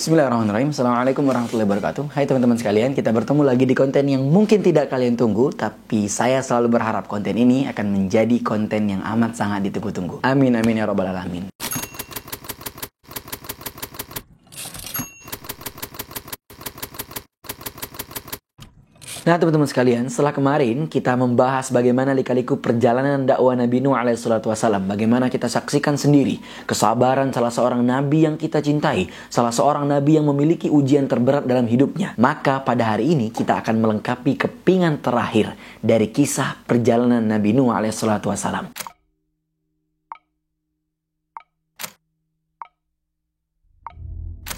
Bismillahirrahmanirrahim. Assalamualaikum warahmatullahi wabarakatuh. Hai teman-teman sekalian, kita bertemu lagi di konten yang mungkin tidak kalian tunggu, tapi saya selalu berharap konten ini akan menjadi konten yang amat sangat ditunggu-tunggu. Amin amin ya rabbal alamin. Nah teman-teman sekalian, setelah kemarin kita membahas bagaimana lika-liku perjalanan dakwah Nabi Nuh alaihissalam, bagaimana kita saksikan sendiri kesabaran salah seorang nabi yang kita cintai, salah seorang nabi yang memiliki ujian terberat dalam hidupnya. Maka pada hari ini kita akan melengkapi kepingan terakhir dari kisah perjalanan Nabi Nuh alaihissalam.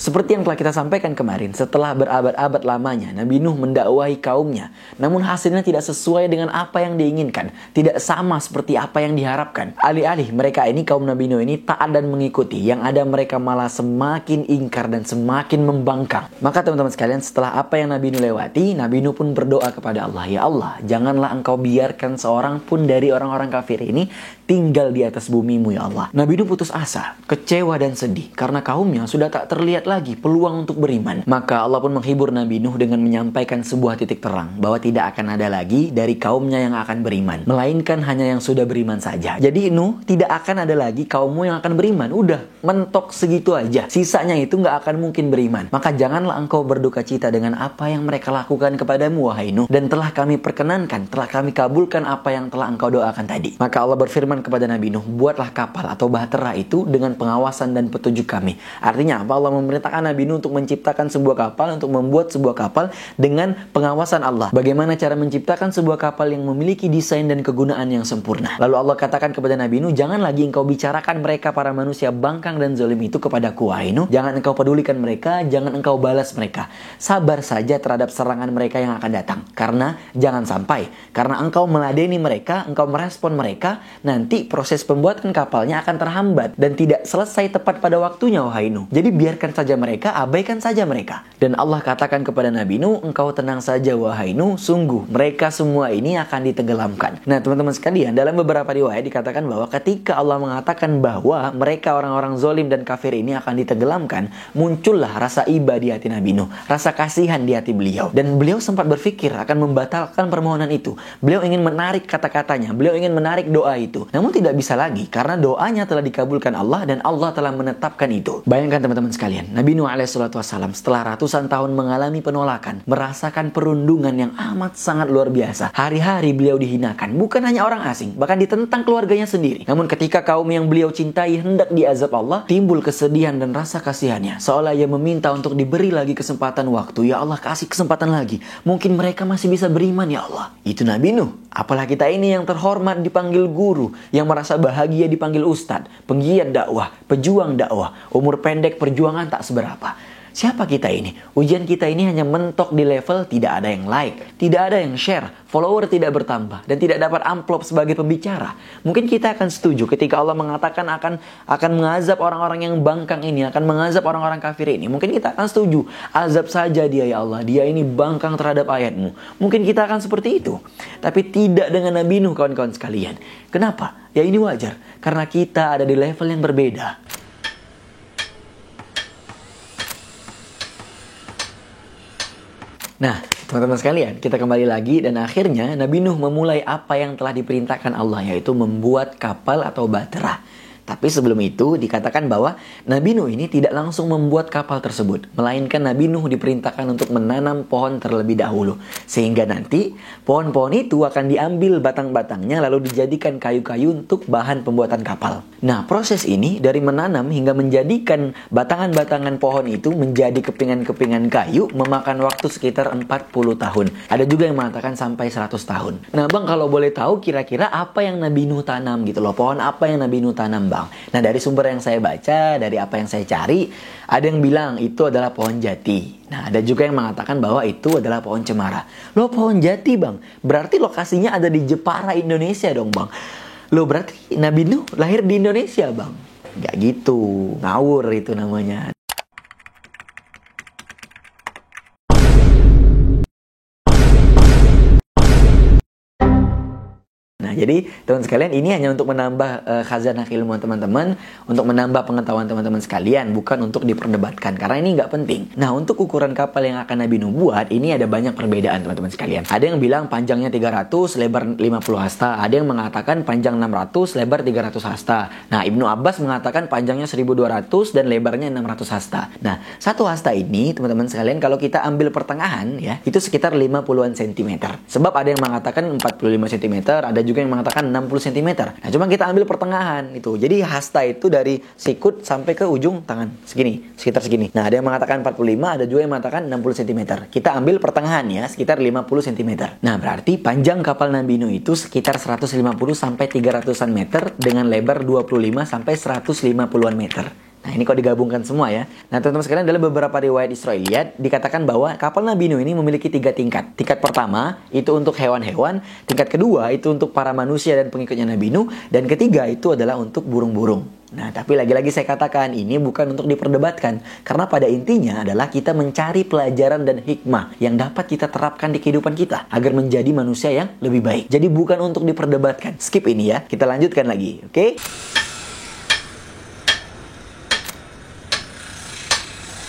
Seperti yang telah kita sampaikan kemarin, setelah berabad-abad lamanya Nabi Nuh mendakwahi kaumnya, namun hasilnya tidak sesuai dengan apa yang diinginkan, tidak sama seperti apa yang diharapkan. Alih-alih mereka ini, kaum Nabi Nuh ini taat dan mengikuti, yang ada mereka malah semakin ingkar dan semakin membangkang. Maka teman-teman sekalian, setelah apa yang Nabi Nuh lewati, Nabi Nuh pun berdoa kepada Allah, "Ya Allah, janganlah engkau biarkan seorang pun dari orang-orang kafir ini tinggal di atas bumimu ya Allah." Nabi Nuh putus asa, kecewa dan sedih karena kaumnya sudah tak terlihat lagi peluang untuk beriman. Maka Allah pun menghibur Nabi Nuh dengan menyampaikan sebuah titik terang bahwa tidak akan ada lagi dari kaumnya yang akan beriman, melainkan hanya yang sudah beriman saja. Jadi Nuh, tidak akan ada lagi kaummu yang akan beriman. Udah, mentok segitu aja. Sisanya itu nggak akan mungkin beriman. Maka janganlah engkau berduka cita dengan apa yang mereka lakukan kepadamu wahai Nuh, dan telah kami perkenankan, telah kami kabulkan apa yang telah engkau doakan tadi. Maka Allah berfirman kepada Nabi Nuh, buatlah kapal atau bahtera itu dengan pengawasan dan petunjuk kami. Artinya apa? Allah memerintahkan Nabi Nuh untuk menciptakan sebuah kapal, untuk membuat sebuah kapal dengan pengawasan Allah. Bagaimana cara menciptakan sebuah kapal yang memiliki desain dan kegunaan yang sempurna. Lalu Allah katakan kepada Nabi Nuh, jangan lagi engkau bicarakan mereka para manusia bangkang dan zalim itu kepadaku wahai Nuh. Jangan engkau pedulikan mereka, jangan engkau balas mereka. Sabar saja terhadap serangan mereka yang akan datang. Karena jangan sampai, karena engkau meladeni mereka, engkau merespon mereka, nanti proses pembuatan kapalnya akan terhambat dan tidak selesai tepat pada waktunya wahai Nuh. Jadi biarkan saja mereka, abaikan saja mereka. Dan Allah katakan kepada Nabi Nuh, engkau tenang saja wahai Nuh, sungguh mereka semua ini akan ditenggelamkan. Nah teman-teman sekalian, dalam beberapa riwayat dikatakan bahwa ketika Allah mengatakan bahwa mereka orang-orang zalim dan kafir ini akan ditenggelamkan, muncullah rasa iba di hati Nabi Nuh, rasa kasihan di hati beliau. Dan beliau sempat berpikir akan membatalkan permohonan itu. Beliau ingin menarik kata-katanya, beliau ingin menarik doa itu. Namun tidak bisa lagi karena doanya telah dikabulkan Allah dan Allah telah menetapkan itu. Bayangkan teman-teman sekalian, Nabi Nuh alaihissalam setelah ratusan tahun mengalami penolakan, merasakan perundungan yang amat sangat luar biasa. Hari-hari beliau dihinakan, bukan hanya orang asing, bahkan ditentang keluarganya sendiri. Namun ketika kaum yang beliau cintai hendak diazab Allah, timbul kesedihan dan rasa kasihannya. Seolah ia meminta untuk diberi lagi kesempatan waktu. Ya Allah, kasih kesempatan lagi. Mungkin mereka masih bisa beriman ya Allah. Itu Nabi Nuh. Apalah kita ini yang terhormat dipanggil guru, yang merasa bahagia dipanggil ustadz, penggiat dakwah, pejuang dakwah, umur pendek perjuangan tak seberapa. Siapa kita ini? Ujian kita ini hanya mentok di level tidak ada yang like, tidak ada yang share, follower tidak bertambah, dan tidak dapat amplop sebagai pembicara. Mungkin kita akan setuju ketika Allah mengatakan akan mengazab orang-orang yang bangkang ini, akan mengazab orang-orang kafir ini. Mungkin kita akan setuju, azab saja dia ya Allah, dia ini bangkang terhadap ayatmu. Mungkin kita akan seperti itu. Tapi tidak dengan Nabi Nuh kawan-kawan sekalian. Kenapa? Ya ini wajar, karena kita ada di level yang berbeda. Nah, teman-teman sekalian, kita kembali lagi dan akhirnya Nabi Nuh memulai apa yang telah diperintahkan Allah, yaitu membuat kapal atau bahtera. Tapi sebelum itu dikatakan bahwa Nabi Nuh ini tidak langsung membuat kapal tersebut, melainkan Nabi Nuh diperintahkan untuk menanam pohon terlebih dahulu. Sehingga nanti pohon-pohon itu akan diambil batang-batangnya lalu dijadikan kayu-kayu untuk bahan pembuatan kapal. Nah proses ini dari menanam hingga menjadikan batangan-batangan pohon itu menjadi kepingan-kepingan kayu memakan waktu sekitar 40 tahun. Ada juga yang mengatakan sampai 100 tahun. Nah bang, kalau boleh tahu kira-kira apa yang Nabi Nuh tanam gitu loh, pohon apa yang Nabi Nuh tanam bang? Nah dari sumber yang saya baca, dari apa yang saya cari, ada yang bilang itu adalah pohon jati. Nah ada juga yang mengatakan bahwa itu adalah pohon cemara. Loh pohon jati bang, berarti lokasinya ada di Jepara Indonesia dong bang. Loh berarti Nabi Nuh lahir di Indonesia bang? Gak gitu, ngawur itu namanya. Nah, jadi teman sekalian, ini hanya untuk menambah khazanah ilmu teman-teman, untuk menambah pengetahuan teman-teman sekalian, bukan untuk diperdebatkan, karena ini nggak penting. Nah, untuk ukuran kapal yang akan Nabi Nuh buat, ini ada banyak perbedaan teman-teman sekalian. Ada yang bilang panjangnya 300, lebar 50 hasta. Ada yang mengatakan panjang 600, lebar 300 hasta. Nah, Ibnu Abbas mengatakan panjangnya 1200 dan lebarnya 600 hasta. Nah, satu hasta ini teman-teman sekalian, kalau kita ambil pertengahan ya, itu sekitar 50-an cm. Sebab ada yang mengatakan 45 cm, ada juga yang mengatakan 60 cm. Nah, cuma kita ambil pertengahan itu. Jadi hasta itu dari sikut sampai ke ujung tangan segini, sekitar segini. Nah, ada yang mengatakan 45, ada juga yang mengatakan 60 cm. Kita ambil pertengahan ya, sekitar 50 cm. Nah, berarti panjang kapal Nabi Nuh itu sekitar 150 sampai 300-an meter dengan lebar 25 sampai 150-an meter. Nah, ini kalau digabungkan semua ya. Nah, teman-teman sekalian, dalam beberapa riwayat Israiliyat dikatakan bahwa kapal Nabi Nuh ini memiliki 3 tingkat. Tingkat pertama itu untuk hewan-hewan, tingkat kedua itu untuk para manusia dan pengikutnya Nabi Nuh, dan ketiga itu adalah untuk burung-burung. Nah, tapi lagi-lagi saya katakan ini bukan untuk diperdebatkan, karena pada intinya adalah kita mencari pelajaran dan hikmah yang dapat kita terapkan di kehidupan kita agar menjadi manusia yang lebih baik. Jadi bukan untuk diperdebatkan. Skip ini ya, kita lanjutkan lagi, oke?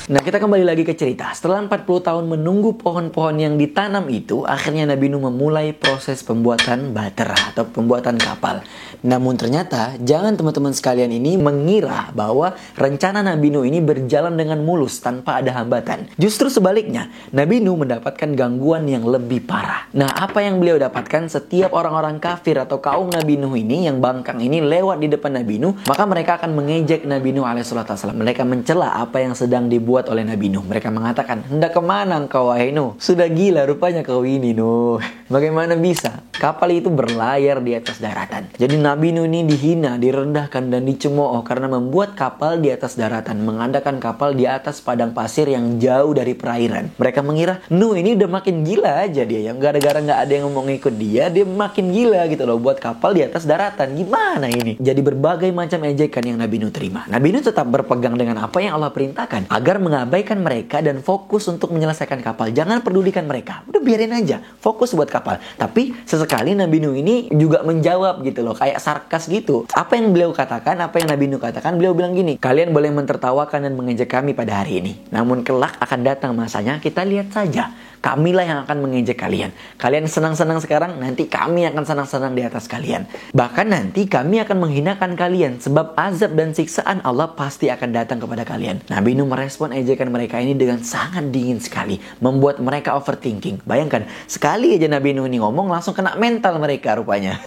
Nah, kita kembali lagi ke cerita. Setelah 40 tahun menunggu pohon-pohon yang ditanam itu, akhirnya Nabi Nuh memulai proses pembuatan bahtera atau pembuatan kapal. Namun ternyata, jangan teman-teman sekalian ini mengira bahwa rencana Nabi Nuh ini berjalan dengan mulus tanpa ada hambatan. Justru sebaliknya, Nabi Nuh mendapatkan gangguan yang lebih parah. Nah, apa yang beliau dapatkan? Setiap orang-orang kafir atau kaum Nabi Nuh ini yang bangkang ini lewat di depan Nabi Nuh, maka mereka akan mengejek Nabi Nuh alaihissalam. Mereka mencela apa yang sedang dibuat oleh Nabi Nuh. Mereka mengatakan, hendak kemana engkau wahai Nuh? Sudah gila rupanya kau ini Nuh. Bagaimana bisa? Kapal itu berlayar di atas daratan. Jadi Nabi Nuh ini dihina, direndahkan dan dicemooh karena membuat kapal di atas daratan, mengadakan kapal di atas padang pasir yang jauh dari perairan. Mereka mengira Nuh ini udah makin gila aja dia, yang gara-gara nggak ada yang mau ngikut dia makin gila gitu loh, buat kapal di atas daratan. Gimana ini? Jadi berbagai macam ejekan yang Nabi Nuh terima. Nabi Nuh tetap berpegang dengan apa yang Allah perintahkan, agar mengabaikan mereka dan fokus untuk menyelesaikan kapal. Jangan pedulikan mereka, udah biarin aja, fokus buat kapal. Tapi sesekali Nabi Nuh ini juga menjawab gitu loh, kayak sarkas gitu. Apa yang beliau katakan, apa yang Nabi Nuh katakan, beliau bilang gini, kalian boleh mentertawakan dan mengejek kami pada hari ini, namun kelak akan datang masanya, kita lihat saja. Kamilah yang akan mengejek kalian. Kalian senang-senang sekarang, nanti kami akan senang-senang di atas kalian. Bahkan nanti kami akan menghinakan kalian, sebab azab dan siksaan Allah pasti akan datang kepada kalian. Nabi Nuh merespon ejekan mereka ini dengan sangat dingin sekali, membuat mereka overthinking. Bayangkan, sekali aja Nabi Nuh ini ngomong, langsung kena mental mereka rupanya.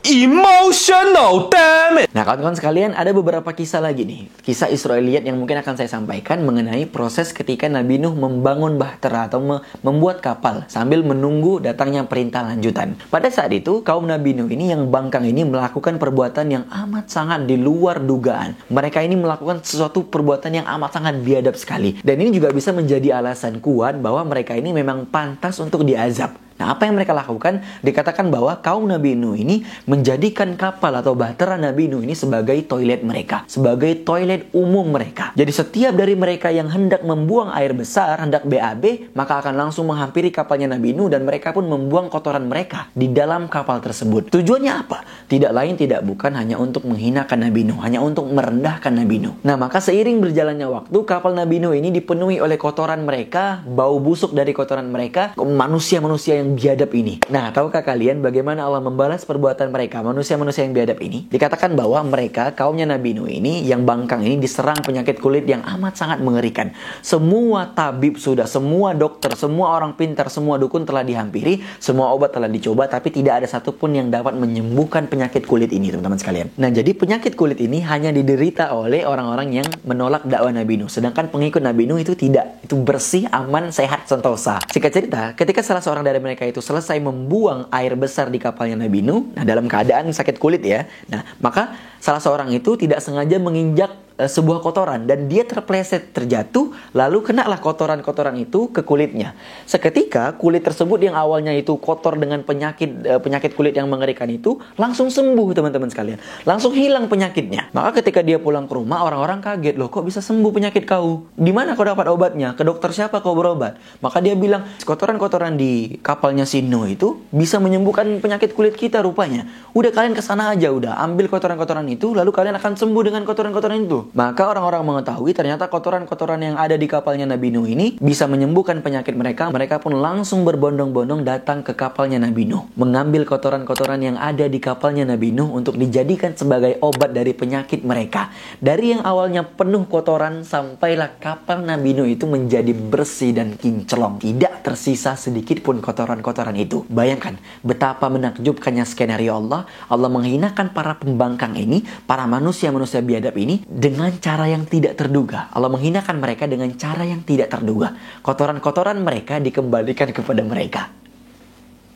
Emotional, damn it. Nah, kawan-kawan sekalian, ada beberapa kisah lagi nih. Kisah Israiliyat yang mungkin akan saya sampaikan mengenai proses ketika Nabi Nuh membangun bahtera atau membuat kapal sambil menunggu datangnya perintah lanjutan. Pada saat itu, kaum Nabi Nuh ini yang bangkang ini melakukan perbuatan yang amat sangat di luar dugaan. Mereka ini melakukan sesuatu perbuatan yang amat sangat biadab sekali. Dan ini juga bisa menjadi alasan kuat bahwa mereka ini memang pantas untuk diazab. Nah, apa yang mereka lakukan? Dikatakan bahwa kaum Nabi Nuh ini menjadikan kapal atau bahtera Nabi Nuh ini sebagai toilet mereka, sebagai toilet umum mereka. Jadi setiap dari mereka yang hendak membuang air besar, hendak BAB, maka akan langsung menghampiri kapalnya Nabi Nuh dan mereka pun membuang kotoran mereka di dalam kapal tersebut. Tujuannya apa? Tidak lain tidak bukan hanya untuk menghinakan Nabi Nuh, hanya untuk merendahkan Nabi Nuh. Nah, maka seiring berjalannya waktu, kapal Nabi Nuh ini dipenuhi oleh kotoran mereka, bau busuk dari kotoran mereka, manusia-manusia yang biadab ini. Nah, tahukah kalian bagaimana Allah membalas perbuatan mereka, manusia-manusia yang biadab ini? Dikatakan bahwa mereka, kaumnya Nabi Nuh ini, yang bangkang ini diserang penyakit kulit yang amat sangat mengerikan. Semua tabib sudah, semua dokter, semua orang pintar, semua dukun telah dihampiri, semua obat telah dicoba, tapi tidak ada satupun yang dapat menyembuhkan penyakit kulit ini, teman-teman sekalian. Nah, jadi penyakit kulit ini hanya diderita oleh orang-orang yang menolak dakwah Nabi Nuh. Sedangkan pengikut Nabi Nuh itu tidak. Itu bersih, aman, sehat, sentosa. Singkat cerita, ketika salah seorang dari mereka itu selesai membuang air besar di kapalnya Nabi Nuh, nah dalam keadaan sakit kulit ya, nah maka salah seorang itu tidak sengaja menginjak sebuah kotoran dan dia terpleset, terjatuh, lalu kenalah kotoran-kotoran itu ke kulitnya. Seketika kulit tersebut yang awalnya itu kotor dengan penyakit kulit yang mengerikan itu langsung sembuh, teman-teman sekalian. Langsung hilang penyakitnya. Maka ketika dia pulang ke rumah, orang-orang kaget, loh kok bisa sembuh penyakit kau? Di mana kau dapat obatnya? Ke dokter siapa kau berobat? Maka dia bilang, kotoran-kotoran di kapalnya si Nuh itu bisa menyembuhkan penyakit kulit kita rupanya. Udah kalian kesana aja, udah ambil kotoran-kotoran itu, lalu kalian akan sembuh dengan kotoran-kotoran itu. Maka orang-orang mengetahui ternyata kotoran-kotoran yang ada di kapalnya Nabi Nuh ini bisa menyembuhkan penyakit mereka. Mereka pun langsung berbondong-bondong datang ke kapalnya Nabi Nuh, mengambil kotoran-kotoran yang ada di kapalnya Nabi Nuh untuk dijadikan sebagai obat dari penyakit mereka. Dari yang awalnya penuh kotoran, sampailah kapal Nabi Nuh itu menjadi bersih dan kinclong. Tidak tersisa sedikit pun kotoran-kotoran itu. Bayangkan betapa menakjubkannya skenario Allah. Allah menghinakan para pembangkang ini, para manusia-manusia biadab ini dengan cara yang tidak terduga. Allah menghinakan mereka dengan cara yang tidak terduga. Kotoran-kotoran mereka dikembalikan kepada mereka.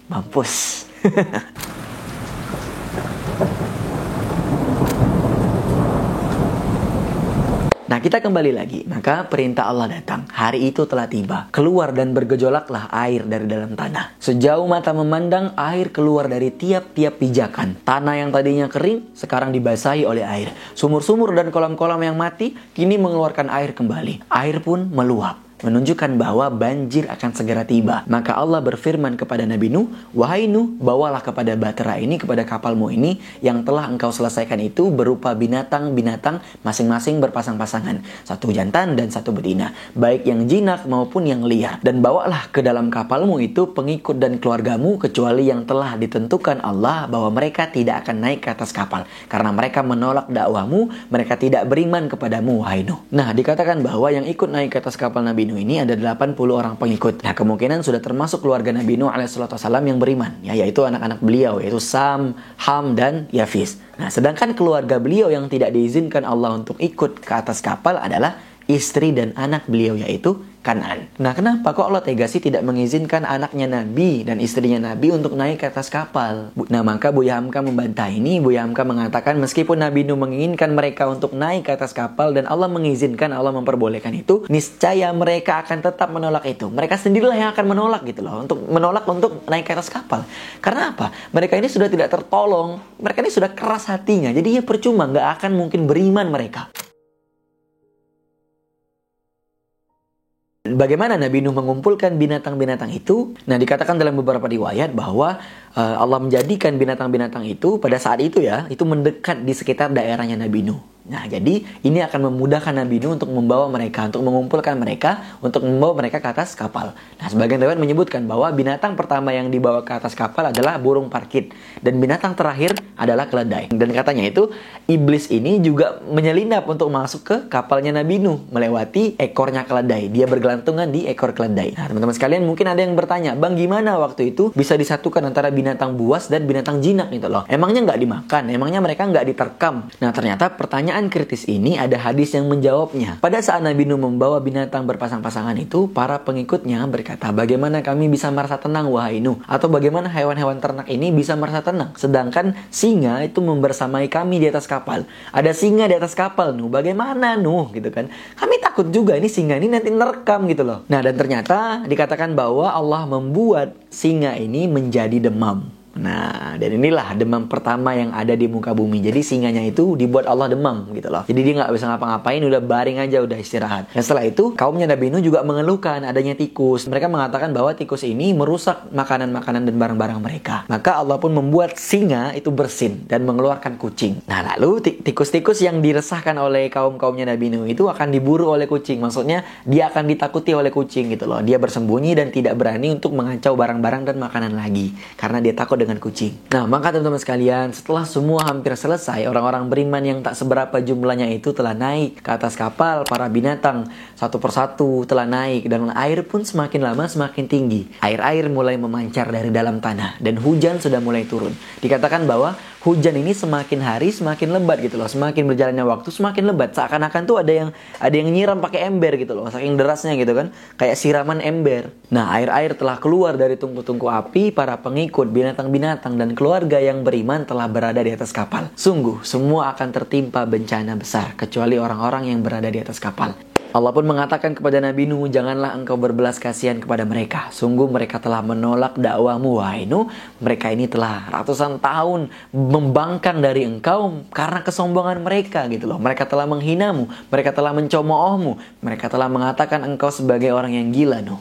Mampus. Nah, kita kembali lagi. Maka perintah Allah datang. Hari itu telah tiba. Keluar dan bergejolaklah air dari dalam tanah. Sejauh mata memandang, air keluar dari tiap-tiap pijakan. Tanah yang tadinya kering, sekarang dibasahi oleh air. Sumur-sumur dan kolam-kolam yang mati, kini mengeluarkan air kembali. Air pun meluap, menunjukkan bahwa banjir akan segera tiba. Maka Allah berfirman kepada Nabi Nuh, wahai Nuh, bawalah kepada bahtera ini, kepada kapalmu ini, yang telah engkau selesaikan itu berupa binatang-binatang masing-masing berpasang-pasangan, satu jantan dan satu betina, baik yang jinak maupun yang liar. Dan bawalah ke dalam kapalmu itu pengikut dan keluargamu, kecuali yang telah ditentukan Allah bahwa mereka tidak akan naik ke atas kapal, karena mereka menolak dakwahmu, mereka tidak beriman kepadamu, wahai Nuh. Nah, dikatakan bahwa yang ikut naik ke atas kapal Nabi Nuh ini ada 80 orang pengikut. Nah, kemungkinan sudah termasuk keluarga Nabi Nuh alaihissalam yang beriman, ya, yaitu anak-anak beliau, yaitu Sam, Ham, dan Yafis. Nah, sedangkan keluarga beliau yang tidak diizinkan Allah untuk ikut ke atas kapal adalah istri dan anak beliau, yaitu Kan'an. Nah, kenapa kok Allah tega sih tidak mengizinkan anaknya Nabi dan istrinya Nabi untuk naik ke atas kapal? Nah, maka Buya Hamka membantah ini. Buya Hamka mengatakan meskipun Nabi Nuh menginginkan mereka untuk naik ke atas kapal dan Allah mengizinkan, Allah memperbolehkan itu, niscaya mereka akan tetap menolak itu. Mereka sendirilah yang akan menolak gitu loh, untuk menolak untuk naik ke atas kapal. Karena apa? Mereka ini sudah tidak tertolong. Mereka ini sudah keras hatinya. Jadi ya percuma, nggak akan mungkin beriman mereka. Bagaimana Nabi Nuh mengumpulkan binatang-binatang itu? Nah, dikatakan dalam beberapa riwayat bahwa Allah menjadikan binatang-binatang itu pada saat itu ya, itu mendekat di sekitar daerahnya Nabi Nuh. Nah, jadi ini akan memudahkan Nabi Nuh untuk membawa mereka, untuk mengumpulkan mereka, untuk membawa mereka ke atas kapal. Nah, sebagian riwayat menyebutkan bahwa binatang pertama yang dibawa ke atas kapal adalah burung parkit, dan binatang terakhir adalah keledai. Dan katanya itu iblis ini juga menyelinap untuk masuk ke kapalnya Nabi Nuh melewati ekornya keledai. Dia bergelantungan di ekor keledai. Nah, teman-teman sekalian, mungkin ada yang bertanya, Bang, gimana waktu itu bisa disatukan antara binatang buas dan binatang jinak gitu loh? Emangnya nggak dimakan? Emangnya mereka nggak diterkam? Nah, ternyata pertanyaan kritis ini ada hadis yang menjawabnya. Pada saat Nabi Nuh membawa binatang berpasang-pasangan itu, para pengikutnya berkata, bagaimana kami bisa merasa tenang, wahai Nuh? Atau bagaimana hewan-hewan ternak ini bisa merasa tenang? Sedangkan singa itu membersamai kami di atas kapal. Ada singa di atas kapal, Nuh. Bagaimana, Nuh? Gitu kan. Kami takut juga ini singa ini nanti nerekam gitu loh. Nah, dan ternyata dikatakan bahwa Allah membuat singa ini menjadi demam. Nah, dan inilah demam pertama yang ada di muka bumi. Jadi singanya itu dibuat Allah demam gitu loh. Jadi dia nggak bisa ngapa-ngapain, udah baring aja, udah istirahat. Dan setelah itu kaumnya Nabi Nuh juga mengeluhkan adanya tikus. Mereka mengatakan bahwa tikus ini merusak makanan-makanan dan barang-barang mereka. Maka Allah pun membuat singa itu bersin dan mengeluarkan kucing. Nah, lalu tikus-tikus yang diresahkan oleh kaumnya Nabi Nuh itu akan diburu oleh kucing. Maksudnya dia akan ditakuti oleh kucing gitu loh. Dia bersembunyi dan tidak berani untuk mengacau barang-barang dan makanan lagi, karena dia takut dengan kucing. Nah, maka teman-teman sekalian, setelah semua hampir selesai, orang-orang beriman yang tak seberapa jumlahnya itu telah naik ke atas kapal. Para binatang satu persatu telah naik, dan air pun semakin lama semakin tinggi. Air-air mulai memancar dari dalam tanah dan hujan sudah mulai turun. Dikatakan bahwa hujan ini semakin hari semakin lebat gitu loh. Semakin berjalannya waktu semakin lebat. Seakan-akan tuh ada yang nyiram pakai ember gitu loh. Saking derasnya gitu kan. Kayak siraman ember. Nah, air-air telah keluar dari tungku-tungku api. Para pengikut, binatang-binatang dan keluarga yang beriman telah berada di atas kapal. Sungguh, semua akan tertimpa bencana besar kecuali orang-orang yang berada di atas kapal. Allah pun mengatakan kepada Nabi Nuh, janganlah engkau berbelas kasihan kepada mereka. Sungguh mereka telah menolak dakwamu, wahai Nuh. Mereka ini telah ratusan tahun membangkang dari engkau karena kesombongan mereka gitu loh. Mereka telah menghinamu, mereka telah mencemoohmu, mereka telah mengatakan engkau sebagai orang yang gila, Nuh.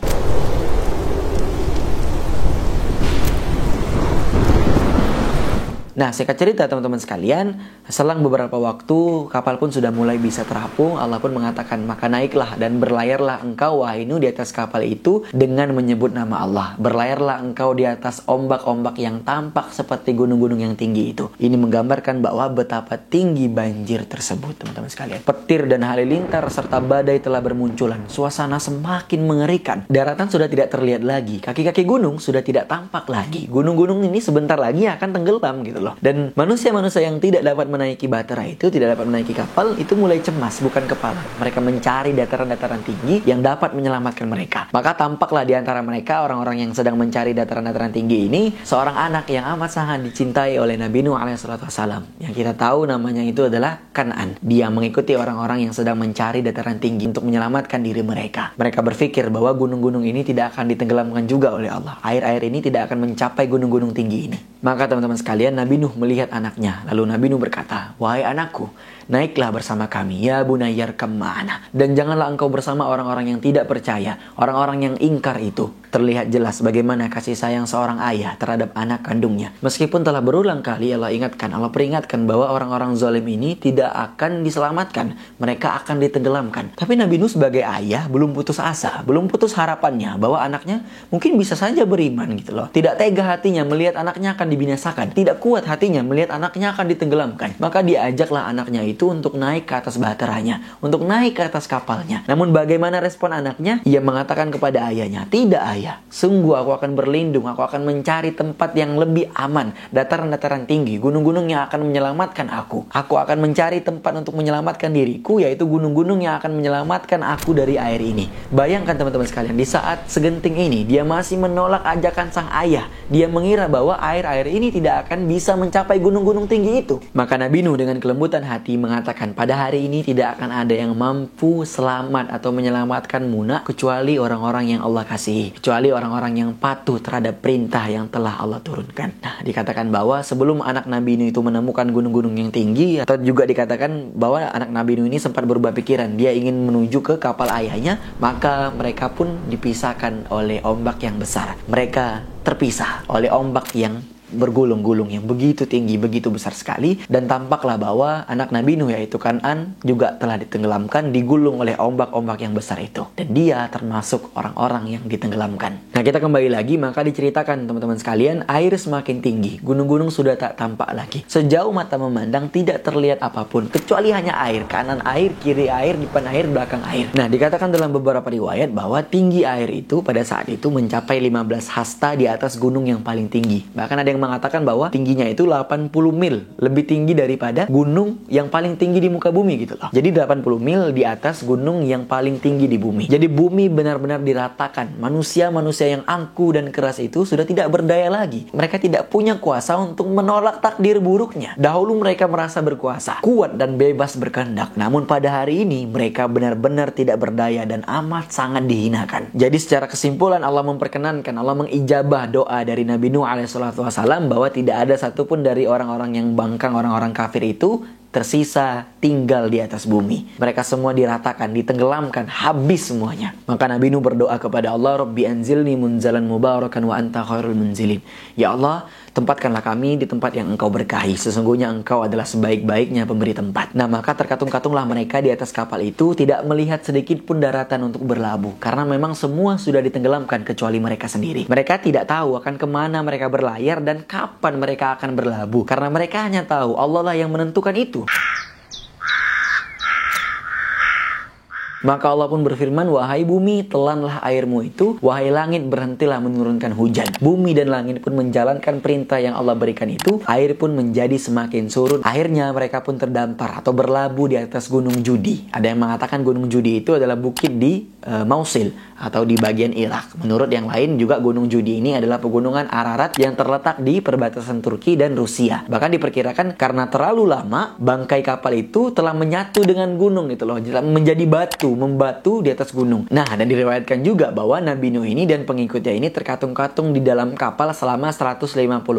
Nah, singkat cerita teman-teman sekalian, selang beberapa waktu kapal pun sudah mulai bisa terapung. Allah pun mengatakan, maka naiklah dan berlayarlah engkau wahai Nuh di atas kapal itu dengan menyebut nama Allah. Berlayarlah engkau di atas ombak-ombak yang tampak seperti gunung-gunung yang tinggi itu. Ini menggambarkan bahwa betapa tinggi banjir tersebut teman-teman sekalian. Petir dan halilintar serta badai telah bermunculan. Suasana semakin mengerikan. Daratan sudah tidak terlihat lagi. Kaki-kaki gunung sudah tidak tampak lagi. Gunung-gunung ini sebentar lagi akan tenggelam gitu loh. Dan manusia-manusia yang tidak dapat menaiki bahtera itu, tidak dapat menaiki kapal, itu mulai cemas, bukan kepala. Mereka mencari dataran-dataran tinggi yang dapat menyelamatkan mereka. Maka tampaklah di antara mereka, orang-orang yang sedang mencari dataran-dataran tinggi ini, seorang anak yang amat sangat dicintai oleh Nabi Nuh alaihissalam. Yang kita tahu namanya itu adalah Kan'an. Dia mengikuti orang-orang yang sedang mencari dataran tinggi untuk menyelamatkan diri mereka. Mereka berpikir bahwa gunung-gunung ini tidak akan ditenggelamkan juga oleh Allah. Air-air ini tidak akan mencapai gunung-gunung tinggi ini. Maka teman-teman sekalian, Nabi Nuh melihat anaknya. Lalu Nabi Nuh berkata, wahai anakku, naiklah bersama kami, ya bunayyarkam ma'ana. Dan janganlah engkau bersama orang-orang yang tidak percaya, orang-orang yang ingkar itu. Terlihat jelas bagaimana kasih sayang seorang ayah terhadap anak kandungnya. Meskipun telah berulang kali Allah peringatkan bahwa orang-orang zalim ini tidak akan diselamatkan. Mereka akan ditenggelamkan. Tapi Nabi Nuh sebagai ayah belum putus asa, belum putus harapannya bahwa anaknya mungkin bisa saja beriman gitu loh. Tidak tega hatinya melihat anaknya akan dibinasakan. Tidak kuat hatinya melihat anaknya akan ditenggelamkan. Maka diajaklah anaknya itu untuk naik ke atas bahteranya, untuk naik ke atas kapalnya. Namun bagaimana respon anaknya? Ia mengatakan kepada ayahnya, tidak ayah, sungguh aku akan berlindung, aku akan mencari tempat yang lebih aman, dataran-dataran tinggi, gunung-gunung yang akan menyelamatkan aku. Aku akan mencari tempat untuk menyelamatkan diriku, yaitu gunung-gunung yang akan menyelamatkan aku dari air ini. Bayangkan teman-teman sekalian, di saat segenting ini, dia masih menolak ajakan sang ayah. Dia mengira bahwa air-air ini tidak akan bisa mencapai gunung-gunung tinggi itu. Maka Nabi Nuh dengan kelembutan hati mengatakan, pada hari ini tidak akan ada yang mampu selamat atau menyelamatkan Muna kecuali orang-orang yang Allah kasihi, kecuali orang-orang yang patuh terhadap perintah yang telah Allah turunkan. Nah, dikatakan bahwa sebelum anak Nabi Nuh itu menemukan gunung-gunung yang tinggi, atau juga dikatakan bahwa anak Nabi Nuh ini sempat berubah pikiran, dia ingin menuju ke kapal ayahnya, maka mereka pun dipisahkan oleh ombak yang besar. Mereka terpisah oleh ombak yang bergulung-gulung yang begitu tinggi, begitu besar sekali. Dan tampaklah bahwa anak Nabi Nuh yaitu Kan'an juga telah ditenggelamkan, digulung oleh ombak-ombak yang besar itu. Dan dia termasuk orang-orang yang ditenggelamkan. Nah, kita kembali lagi, maka diceritakan teman-teman sekalian, air semakin tinggi, gunung-gunung sudah tak tampak lagi. Sejauh mata memandang tidak terlihat apapun kecuali hanya air, kanan air, kiri air, depan air, belakang air. Nah, dikatakan dalam beberapa riwayat bahwa tinggi air itu pada saat itu mencapai 15 hasta di atas gunung yang paling tinggi. Bahkan ada yang mengatakan bahwa tingginya itu 80 mil, lebih tinggi daripada gunung yang paling tinggi di muka bumi gitu loh. Jadi 80 mil di atas gunung yang paling tinggi di bumi. Jadi bumi benar-benar diratakan. Manusia-manusia yang angkuh dan keras itu sudah tidak berdaya lagi. Mereka tidak punya kuasa untuk menolak takdir buruknya. Dahulu mereka merasa berkuasa, kuat dan bebas berkehendak. Namun pada hari ini mereka benar-benar tidak berdaya dan amat sangat dihinakan. Jadi secara kesimpulan Allah memperkenankan, Allah mengijabah doa dari Nabi Nuh alaihissalam bahwa tidak ada satupun dari orang-orang yang bangkang, orang-orang kafir itu tersisa tinggal di atas bumi. Mereka semua diratakan, ditenggelamkan, habis semuanya. Maka Nabi Nuh berdoa kepada Allah, Rabbi anzilni munzalan mubarakan wa anta khairul munzilin. Ya Allah, tempatkanlah kami di tempat yang Engkau berkahi. Sesungguhnya Engkau adalah sebaik-baiknya pemberi tempat. Nah, maka terkatung-katunglah mereka di atas kapal itu, tidak melihat sedikit pun daratan untuk berlabuh. Karena memang semua sudah ditenggelamkan kecuali mereka sendiri. Mereka tidak tahu akan kemana mereka berlayar dan kapan mereka akan berlabuh. Karena mereka hanya tahu Allah lah yang menentukan itu. Maka Allah pun berfirman, wahai bumi, telanlah airmu itu, wahai langit, berhentilah menurunkan hujan. Bumi dan langit pun menjalankan perintah yang Allah berikan itu, air pun menjadi semakin surut. Akhirnya mereka pun terdampar atau berlabuh di atas gunung Judi. Ada yang mengatakan gunung Judi itu adalah bukit di Mausil atau di bagian Irak. Menurut yang lain juga gunung Judi ini adalah pegunungan Ararat yang terletak di perbatasan Turki dan Rusia. Bahkan diperkirakan karena terlalu lama bangkai kapal itu telah menyatu dengan gunung gitu loh, menjadi batu, membatu di atas gunung. Nah, dan diriwayatkan juga bahwa Nabi Nuh ini dan pengikutnya ini terkatung-katung di dalam kapal selama 150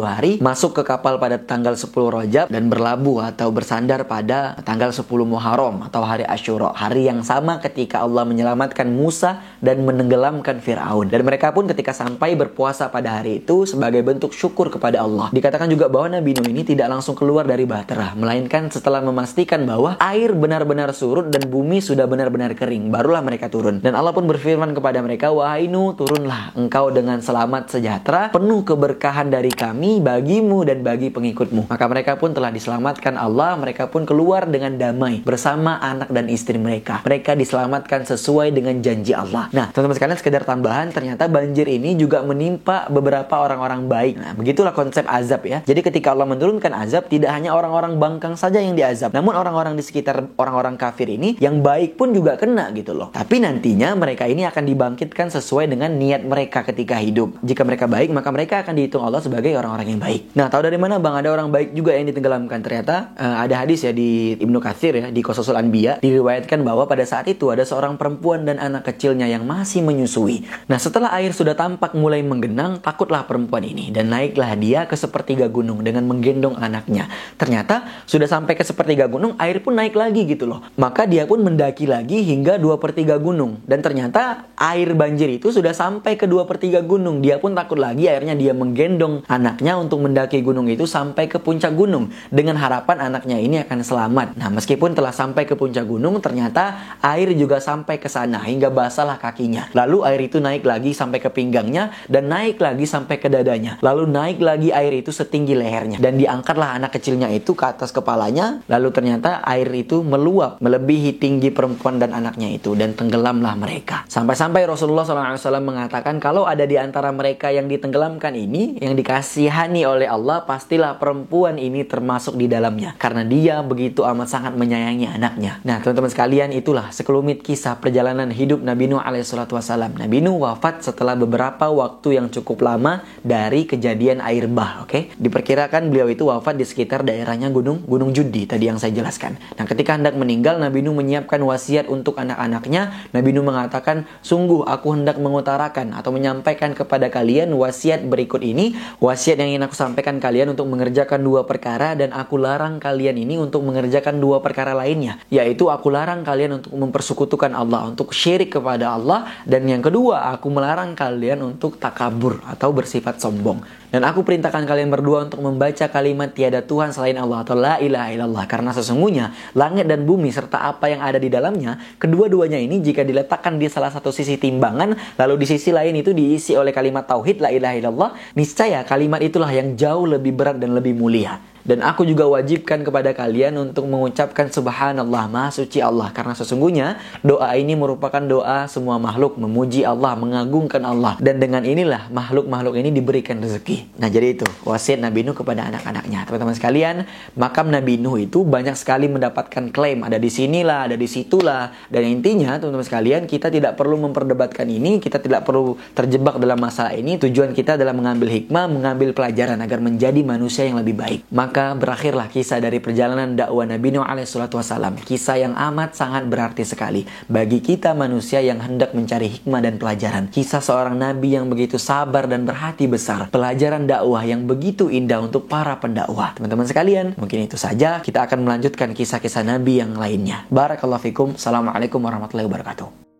hari, masuk ke kapal pada tanggal 10 Rajab dan berlabuh atau bersandar pada tanggal 10 Muharram atau hari Asyura, hari yang sama ketika Allah menyelamatkan Musa dan menenggelamkan Fir'aun. Dan mereka pun ketika sampai berpuasa pada hari itu sebagai bentuk syukur kepada Allah. Dikatakan juga bahwa Nabi Nuh ini tidak langsung keluar dari bahtera, melainkan setelah memastikan bahwa air benar-benar surut dan bumi sudah benar-benar kering, barulah mereka turun. Dan Allah pun berfirman kepada mereka, wahai Nuh, turunlah engkau dengan selamat sejahtera, penuh keberkahan dari kami bagimu dan bagi pengikutmu. Maka mereka pun telah diselamatkan Allah, mereka pun keluar dengan damai bersama anak dan istri mereka. Mereka diselamatkan sesuai dengan janji Allah. Nah, teman-teman sekalian, sekedar tambahan, ternyata banjir ini juga menimpa beberapa orang-orang baik. Nah, begitulah konsep azab ya. Jadi ketika Allah menurunkan azab, tidak hanya orang-orang bangkang saja yang diazab, namun orang-orang di sekitar orang-orang kafir ini yang baik pun juga kena gitu loh. Tapi nantinya mereka ini akan dibangkitkan sesuai dengan niat mereka ketika hidup. Jika mereka baik, maka mereka akan dihitung Allah sebagai orang-orang yang baik. Nah, tahu dari mana Bang ada orang baik juga yang ditenggelamkan? Ternyata ada hadis ya di Ibnu Katsir ya, di Qasasul Anbiya, diriwayatkan bahwa pada saat itu ada seorang perempuan dan anak kecilnya yang masih menyusui. Nah, setelah air sudah tampak mulai menggenang, takutlah perempuan ini dan naiklah dia ke sepertiga gunung dengan menggendong anaknya. Ternyata sudah sampai ke sepertiga gunung, air pun naik lagi gitu loh. Maka dia pun mendaki lagi hingga 2/3 gunung. Dan ternyata air banjir itu sudah sampai ke 2/3 gunung. Dia pun takut lagi, akhirnya dia menggendong anaknya untuk mendaki gunung itu sampai ke puncak gunung dengan harapan anaknya ini akan selamat. Nah, meskipun telah sampai ke puncak gunung, ternyata air juga sampai ke sana hingga basahlah kakinya. Lalu air itu naik lagi sampai ke pinggangnya dan naik lagi sampai ke dadanya. Lalu naik lagi air itu setinggi lehernya dan diangkatlah anak kecilnya itu ke atas kepalanya. Lalu ternyata air itu meluap melebihi tinggi perempuan dan anaknya itu dan tenggelamlah mereka. Sampai-sampai Rasulullah SAW mengatakan kalau ada di antara mereka yang ditenggelamkan ini, yang dikasihani oleh Allah, pastilah perempuan ini termasuk di dalamnya karena dia begitu amat sangat menyayangi anaknya. Nah, teman-teman sekalian, itulah sekelumit kisah perjalanan hidup Nabi Nuh alaihissalatu wassalam. Nabi Nuh wafat setelah beberapa waktu yang cukup lama dari kejadian air bah. Diperkirakan beliau itu wafat di sekitar daerahnya Gunung Judi tadi yang saya jelaskan. Nah, ketika hendak meninggal, Nabi Nuh menyiapkan wasiat untuk anak-anaknya. Nabi Nuh mengatakan, sungguh aku hendak mengutarakan atau menyampaikan kepada kalian wasiat berikut ini. Wasiat yang ingin aku sampaikan kalian untuk mengerjakan 2 perkara dan aku larang kalian ini untuk mengerjakan 2 perkara lainnya. Yaitu aku larang kalian untuk mempersekutukan Allah, untuk syirik kepada Allah. Dan yang kedua, aku melarang kalian untuk takabur atau bersifat sombong. Dan aku perintahkan kalian berdua untuk membaca kalimat tiada Tuhan selain Allah atau la ilaha illallah. Karena sesungguhnya langit dan bumi serta apa yang ada di dalamnya, kedua-duanya ini jika diletakkan di salah satu sisi timbangan, lalu di sisi lain itu diisi oleh kalimat tauhid la ilaha illallah, niscaya kalimat itulah yang jauh lebih berat dan lebih mulia. Dan aku juga wajibkan kepada kalian untuk mengucapkan subhanallah, maha suci Allah. Karena sesungguhnya doa ini merupakan doa semua makhluk, memuji Allah, mengagungkan Allah. Dan dengan inilah makhluk-makhluk ini diberikan rezeki. Nah, jadi itu wasiat Nabi Nuh kepada anak-anaknya. Teman-teman sekalian, makam Nabi Nuh itu banyak sekali mendapatkan klaim. Ada di sinilah, ada di situlah. Dan intinya teman-teman sekalian, kita tidak perlu memperdebatkan ini. Kita tidak perlu terjebak dalam masalah ini. Tujuan kita adalah mengambil hikmah, mengambil pelajaran agar menjadi manusia yang lebih baik. Maka berakhirlah kisah dari perjalanan dakwah Nabi Nuh alaihissalatu wassalam. Kisah yang amat sangat berarti sekali bagi kita manusia yang hendak mencari hikmah dan pelajaran. Kisah seorang Nabi yang begitu sabar dan berhati besar. Pelajaran dakwah yang begitu indah untuk para pendakwah. Teman-teman sekalian, mungkin itu saja. Kita akan melanjutkan kisah-kisah Nabi yang lainnya. Barakallahu fikum. Assalamualaikum warahmatullahi wabarakatuh.